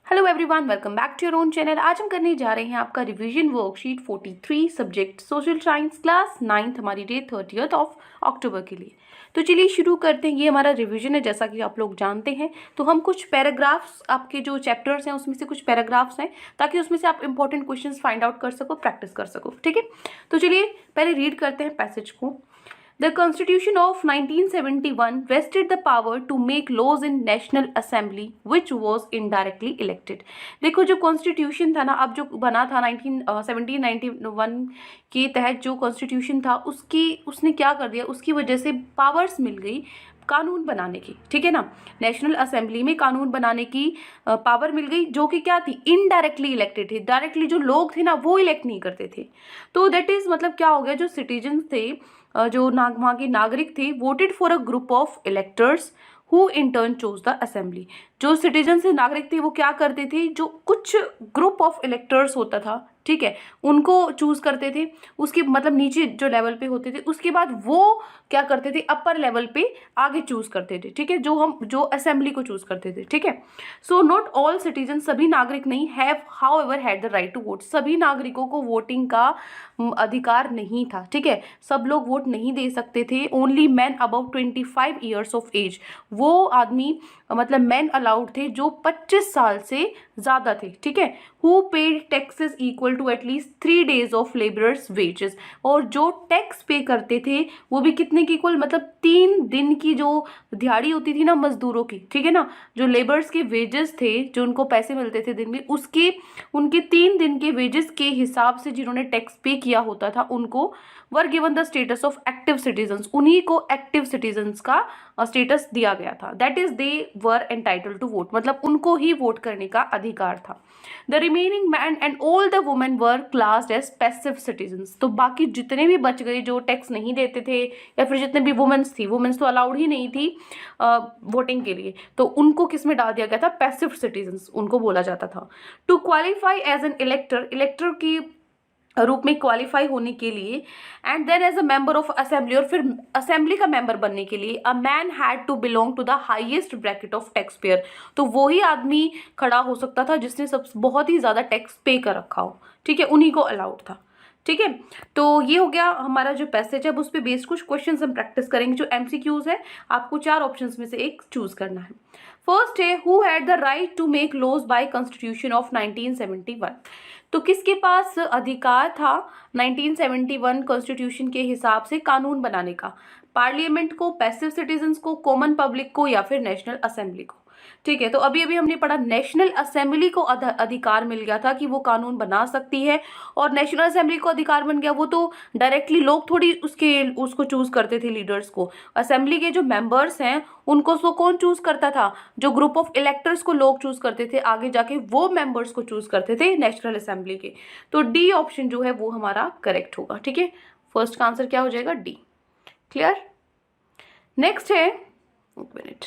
Hello everyone, welcome back to your own channel. आज हम करने जा रहे हैं आपका revision worksheet 43 subject social science class 9th हमारी डे 30th ऑफ अक्टूबर के लिए। तो चलिए शुरू करते हैं। ये हमारा रिवीजन है, जैसा कि आप लोग जानते हैं। तो हम कुछ पैराग्राफ्स, आपके जो चैप्टर्स हैं उसमें से कुछ पैराग्राफ्स हैं, ताकि उसमें से आप इंपॉर्टेंट क्वेश्चंस फाइंड आउट कर सको, प्रैक्टिस कर सको। ठीक है, तो चलिए पहले रीड करते हैं पैसेज को। The Constitution of 1971 vested the power to make laws in National Assembly, which was indirectly elected. देखो, जो कॉन्स्टिट्यूशन था ना, अब जो बना था 1791 के तहत जो कॉन्स्टिट्यूशन था, उसने क्या कर दिया, उसकी वजह से पावर्स मिल गई कानून बनाने की। ठीक है ना, नेशनल असेंबली में कानून बनाने की पावर मिल गई, जो कि क्या थी, इनडायरेक्टली इलेक्टेड थे। डायरेक्टली जो लोग थे ना, वो इलेक्ट नहीं करते थे। तो दैट इज मतलब क्या हो गया, जो सिटीजन थे, जो वहाँ के नागरिक थे, voted for a group of electors who in turn chose the assembly. जो सिटीजन से नागरिक थे वो क्या करते थे, जो कुछ ग्रुप ऑफ इलेक्टर्स होता था, ठीक है, उनको चूज करते थे। उसके मतलब नीचे जो लेवल पे होते थे, उसके बाद वो क्या करते थे, अपर लेवल पे आगे चूज करते थे। ठीक है, जो असेंबली को चूज करते थे। ठीक है, सो नॉट ऑल सिटीजन, सभी नागरिक नहीं, have however had the right to vote, सभी नागरिकों को वोटिंग का अधिकार नहीं था। ठीक है, सब लोग वोट नहीं दे सकते थे। Only man above 25 years of age, वो आदमी मतलब मैन अलाउड थे जो 25 साल से ज़्यादा थे। ठीक है, who paid taxes equal to at least 3 days of labourers wages, और जो टैक्स पे करते थे वो भी कितने की इक्वल, मतलब 3 दिन की जो दिहाड़ी होती थी ना मजदूरों की, ठीक है ना, जो लेबर्स के वेजेस थे, जो उनको पैसे मिलते थे दिन में, उसके उनके 3 दिन के वेजेस के हिसाब से जिन्होंने टैक्स पे किया होता था, उनको were given the status of active citizens, उन्हीं को एक्टिव सिटीजन्स का स्टेटस दिया गया था। That is they were entitled to vote, मतलब उनको ही वोट करने का अधिकार था। The remaining man and all the women were classed as passive citizens, तो बाकी जितने भी बच गए जो टैक्स नहीं देते थे, या फिर जितने भी वुमेन्स थी, वुमेन्स तो अलाउड ही नहीं थी वोटिंग के लिए, तो उनको किस में डाल दिया गया था, पैसिव सिटीजन्स उनको बोला जाता था। To qualify as an elector, elector की रूप में क्वालिफाई होने के लिए, and then as a member of assembly, और फिर असेंबली का मेंबर बनने के लिए, a man had to belong to the highest bracket of tax payer, तो वही आदमी खड़ा हो सकता था जिसने सब बहुत ही ज़्यादा टैक्स पे कर रखा हो। ठीक है, उन्हीं को अलाउड था। ठीक है, तो ये हो गया हमारा जो पैसेज है। अब उस पर बेस्ड कुछ क्वेश्चंस हम प्रैक्टिस करेंगे, जो एमसीक्यूज है। आपको 4 ऑप्शंस में से एक चूज करना है। फर्स्ट है, who had the right to make laws by constitution of 1971, तो किसके पास अधिकार था 1971 कॉन्स्टिट्यूशन के हिसाब से कानून बनाने का, पार्लियामेंट को, पैसिव सिटीजन्स को, कॉमन पब्लिक को, या फिर नेशनल असेंबली को। ठीक है, तो अभी अभी हमने पढ़ा नेशनल असेंबली को अधिकार मिल गया था कि वो कानून बना सकती है, और नेशनल असेंबली को अधिकार बन गया, वो तो डायरेक्टली लोग थोड़ी उसको चूज करते थे, लीडर्स को। असेंबली के जो मेंबर्स हैं उनको तो कौन चूज करता था, जो ग्रुप ऑफ इलेक्टर्स को लोग चूज करते थे, आगे जाके वो मेंबर्स को चूज करते थे नेशनल असेंबली के। तो डी ऑप्शन जो है वो हमारा करेक्ट होगा। ठीक है, फर्स्ट का आंसर क्या हो जाएगा, डी। क्लियर। नेक्स्ट है, एक मिनट,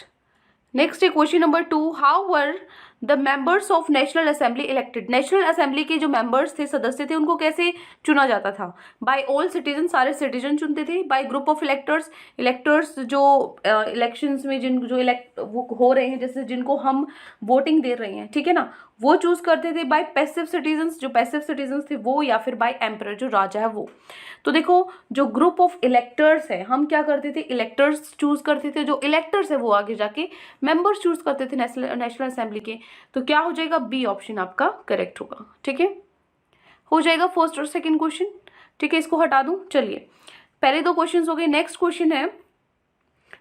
नेक्स्ट है question number 2, how were the members of national assembly elected, national assembly के जो मेंबर्स थे, सदस्य थे, उनको कैसे चुना जाता था। बाय ऑल सिटीजन, सारे सिटीजन चुनते थे। Bye group of electors, electors जो इलेक्शंस में जो इलेक्ट वो हो रहे हैं, जैसे जिनको हम वोटिंग दे रहे हैं, ठीक है ना, वो चूज करते थे। बाय पैसिव सिटीजन्स, जो पैसिव सिटीजन्स थे वो, या फिर बाय एम्परर, जो राजा है वो। तो देखो, जो ग्रुप ऑफ इलेक्टर्स है, हम क्या करते थे, इलेक्टर्स चूज करते थे। जो इलेक्टर्स है वो आगे जाके मेंबर्स चूज करते थे नेशनल असेंबली के। तो क्या हो जाएगा, बी ऑप्शन आपका करेक्ट होगा। ठीक है, हो जाएगा फर्स्ट और सेकंड क्वेश्चन। ठीक है, इसको हटा दूं। चलिए, पहले 2 क्वेश्चन हो गए। नेक्स्ट क्वेश्चन है,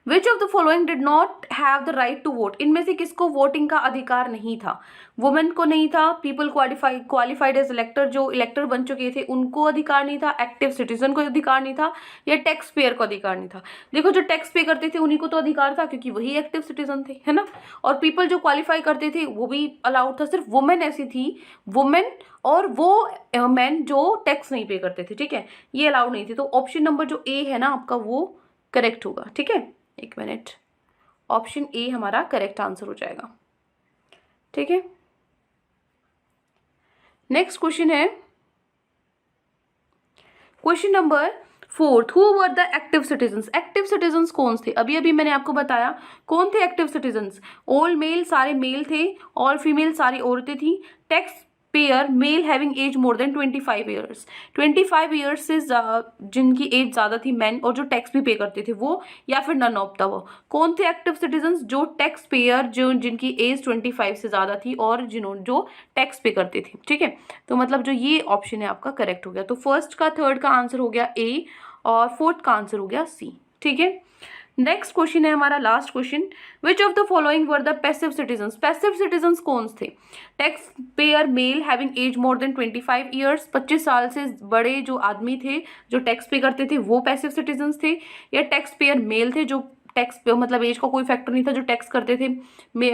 which of the following did not have the right to vote, इनमें से किसको वोटिंग का अधिकार नहीं था। वुमेन को नहीं था, पीपल क्वालिफाइड एज इलेक्टर, जो इलेक्टर बन चुके थे उनको अधिकार नहीं था, एक्टिव सिटीजन को अधिकार नहीं था, या टैक्स पेयर को अधिकार नहीं था। देखो, जो टैक्स पे करते थे उन्हीं को तो अधिकार था, क्योंकि वही एक्टिव सिटीजन थे, है ना। और पीपल जो क्वालिफाई करते थे वो भी अलाउड था। सिर्फ वुमेन ऐसी थी, वुमेन और वो मैन जो टैक्स नहीं पे करते थे, ठीक है, ये अलाउड नहीं थे। तो ऑप्शन नंबर जो ए है ना आपका, वो करेक्ट होगा। ठीक है, एक मिनट, ऑप्शन ए हमारा करेक्ट आंसर हो जाएगा। ठीक है, नेक्स्ट क्वेश्चन है question number fourth, who were the active citizens, active citizens कौन थे, अभी अभी मैंने आपको बताया कौन थे एक्टिव सिटीजन्स, ऑल मेल सारे मेल थे, ऑल फीमेल सारी औरतें थी, tax payer male having age more than 25 years, 25 years से जिनकी एज ज़्यादा थी मैन, और जो टैक्स भी पे करते थे वो, या फिर नन ऑफ द वो। कौन थे एक्टिव सिटीजन्स, जो टैक्स पेयर जो जिनकी एज 25 से ज़्यादा थी और जिन्होंने जो टैक्स पे करते थे, ठीक है। तो मतलब जो ये ऑप्शन है आपका करेक्ट हो गया। तो फर्स्ट का थर्ड का आंसर हो गया ए और फोर्थ का आंसर हो गया सी, ठीक है। नेक्स्ट क्वेश्चन है हमारा last question, which of the following were the passive citizens, passive citizens कौन थे, tax payer male having age more than 25 years, 25 साल से बड़े जो आदमी थे जो टैक्स पे करते थे वो पैसिव सिटीजन्स थे, या टैक्स पेयर मेल थे जो टैक्स पे मतलब एज का कोई फैक्टर नहीं था, जो टैक्स करते थे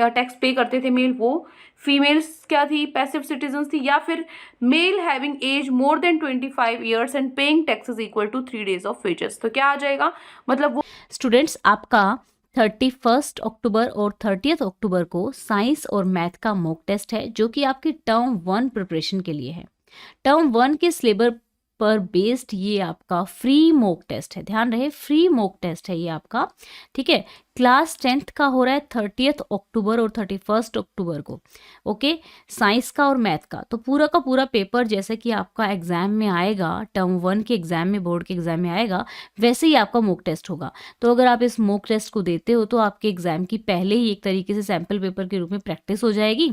टैक्स पे करते थे मेल, वो फीमेल्स क्या थी पैसिव सिटीजन्स थी, या फिर male having age more than 25 years and paying taxes equal to 3 days of wages. तो क्या आ जाएगा, मतलब वो स्टूडेंट्स आपका 31 अक्टूबर और 30 अक्टूबर को साइंस और मैथ का मॉक टेस्ट है, जो कि आपकी टर्म 1 प्रिपरेशन के लिए है। टर्म 1 के सिलेबस पर बेस्ड ये आपका फ्री मॉक टेस्ट है, ध्यान रहे फ्री मॉक टेस्ट है ये आपका, ठीक है। क्लास 10th का हो रहा है 30 अक्टूबर और 31 अक्टूबर को, ओके। साइंस का और मैथ का तो पूरा का पूरा पेपर जैसे कि आपका एग्जाम में आएगा, टर्म 1 के एग्जाम में, बोर्ड के एग्जाम में आएगा, वैसे ही आपका मॉक टेस्ट होगा। तो अगर आप इस मॉक टेस्ट को देते हो तो आपके एग्जाम की पहले ही एक तरीके से सैम्पल पेपर के रूप में प्रैक्टिस हो जाएगी,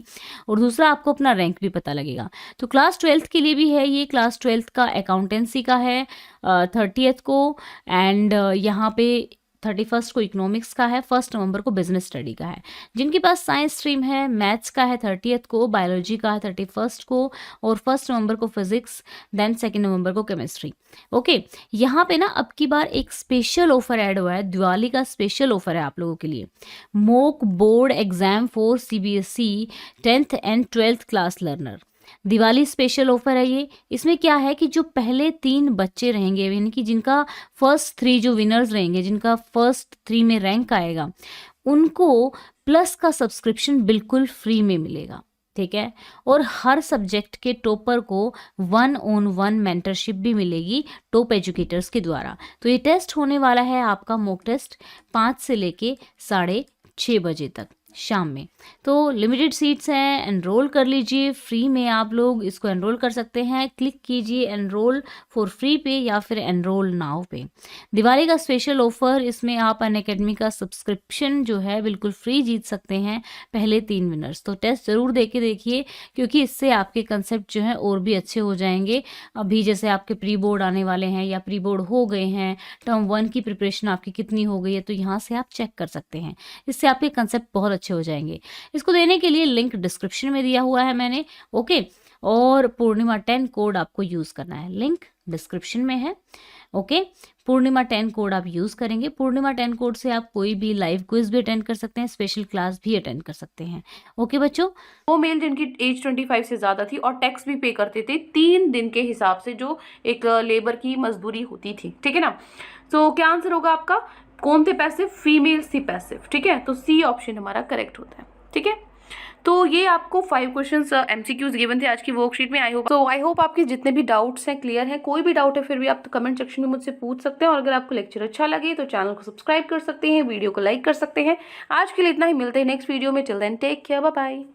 और दूसरा आपको अपना रैंक भी पता लगेगा। तो क्लास 12th के लिए भी है ये, क्लास 12th का अकाउंटेंसी का है 30th को, एंड यहाँ पे 31 को इकोनॉमिक्स का है, 1 नवंबर को बिजनेस स्टडी का है। जिनके पास साइंस स्ट्रीम है, मैथ्स का है 30th को, बायोलॉजी का है 31 को, और 1 नवंबर को फिजिक्स, देन 2 नवंबर को केमिस्ट्री, ओके। यहाँ पे ना अब की बार एक स्पेशल ऑफर ऐड हुआ है, दिवाली का स्पेशल ऑफर है आप लोगों के लिए, mock board exam for CBSE 10th and 12th class learner. Diwali special offer है ये। इसमें क्या है कि जो पहले 3 बच्चे रहेंगे, यानी कि जिनका फर्स्ट 3 जो विनर्स रहेंगे, जिनका फर्स्ट 3 में रैंक आएगा, उनको प्लस का सब्सक्रिप्शन बिल्कुल फ्री में मिलेगा, ठीक है। और हर सब्जेक्ट के टॉपर को 1-on-1 मेंटरशिप भी मिलेगी टॉप एजुकेटर्स के द्वारा। तो ये टेस्ट होने वाला है आपका मॉक टेस्ट 5 से लेके 6:30 बजे तक शाम में। तो लिमिटेड सीट्स हैं, एनरोल कर लीजिए, फ्री में आप लोग इसको एनरोल कर सकते हैं। क्लिक कीजिए एनरोल फॉर फ्री पे या फिर एनरोल नाउ पे। दिवाली का स्पेशल ऑफर, इसमें आप अनअकैडमी का सब्सक्रिप्शन जो है बिल्कुल फ्री जीत सकते हैं पहले 3 विनर्स। तो टेस्ट ज़रूर दे के देखिए, क्योंकि इससे आपके कंसेप्ट जो है और भी अच्छे हो जाएंगे। अभी जैसे आपके प्री बोर्ड आने वाले हैं या प्री बोर्ड हो गए हैं, टर्म 1 की प्रिपरेशन आपकी कितनी हो गई है, तो यहाँ से आप चेक कर सकते हैं। इससे आपके कंसेप्ट बहुत अच्छे हो जाएंगे। इसको देने के लिए लिंक डिस्क्रिप्शन में दिया हुआ है मैंने, ओके। और पूर्णिमा 10 कोड आपको यूज़ करना है, लिंक डिस्क्रिप्शन में है, ओके। पूर्णिमा 10 कोड आप यूज़ करेंगे। पूर्णिमा 10 कोड से आप कोई भी लाइव क्विज भी अटेंड कर सकते हैं, स्पेशल क्लास भी अटेंड कर सकते हैं, ओके बच्चों। वो मेल जिनकी एज 25 से ज़्यादा थी और टैक्स भी पे करते थे 3 दिन के हिसाब से, जो एक लेबर की मजदूरी होती थी, ठीक है ना। तो क्या आंसर होगा आपका, कौन थे पैसिव, फीमेल्स थी पैसिव, ठीक है। तो सी ऑप्शन हमारा करेक्ट होता है, ठीक है। तो ये आपको 5 क्वेश्चंस MCQs गिवन थे आज की वर्कशीट में। आई होप आपके जितने भी डाउट्स हैं क्लियर हैं। कोई भी डाउट है फिर भी आप कमेंट सेक्शन में मुझसे पूछ सकते हैं, और अगर आपको लेक्चर अच्छा लगे तो चैनल को सब्सक्राइब कर सकते हैं, वीडियो को लाइक कर सकते हैं। आज के लिए इतना ही, मिलते हैं नेक्स्ट वीडियो में। Till then take care, bye bye.